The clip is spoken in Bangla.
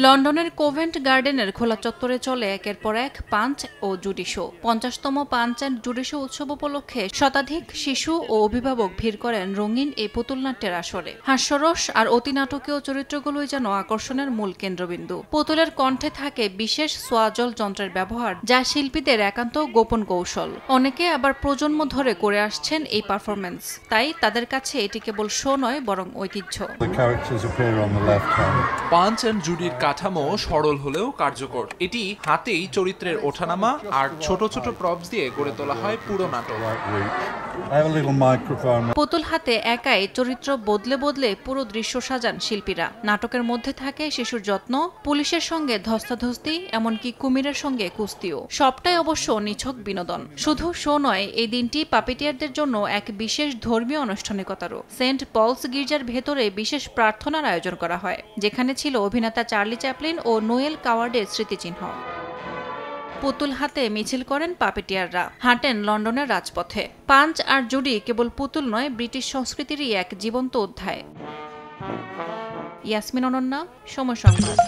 লন্ডনের কোভেন্ট গার্ডেনের খোলা চত্বরে চলে একের পর এক পাঞ্চ ও জুডি শো। 50তম পাঞ্চ অ্যান্ড জুডি শো উৎসব উপলক্ষে শতাধিক শিশু ও অভিভাবক ভিড় করেন রঙিন এই পুতুল নাট্যের আসরে। হাস্যরস আর অতিনাটকীয় চরিত্রগুলোই যেন আকর্ষণের মূল কেন্দ্রবিন্দু। পুতুলের কণ্ঠে থাকে বিশেষ সোয়াজল যন্ত্রের ব্যবহার, যা শিল্পীদের একান্ত গোপন কৌশল। অনেকে আবার প্রজন্ম ধরে করে আসছেন এই পারফরমেন্স, তাই তাদের কাছে এটি কেবল শো নয় বরং ঐতিহ্য। পাঞ্চ অ্যান্ড জুডির কাঠামো সরল হলেও কার্যকর। এটি হাতেই চরিত্রের ওঠানামা আর ছোট ছোট প্রপস দিয়ে গড়ে তোলা হয় পুরো নাটক। পুতুল হাতে একাই চরিত্র বদলে বদলে পুরো দৃশ্য সাজান শিল্পীরা। নাটকের মধ্যে থাকে শিশুর যত্ন, পুলিশের সঙ্গে ধস্তাধস্তি, এমনকি কুমিরের সঙ্গে কুস্তিও। সবটাই অবশ্য নিছক বিনোদন। শুধু শো নয়, এই দিনটি পাপিটিয়ারদের জন্য এক বিশেষ ধর্মীয় আনুষ্ঠানিকতারও। সেন্ট পলস গির্জার ভেতরে বিশেষ প্রার্থনার আয়োজন করা হয়, যেখানে ছিল অভিনেতা চার্লি চ্যাপলিন ও নোয়েল কাওয়ার্ডের স্মৃতিচিহ্ন। পুতুল হাতে মিছিল করেন পাপিটিয়াররা, হাঁটেন লন্ডনের রাজপথে। পাঞ্চ আর জুডি কেবল পুতুল নয়, ব্রিটিশ সংস্কৃতিরই এক জীবন্ত অধ্যায়। ইয়াসমিন অনন্যা, সময় সংবাদ।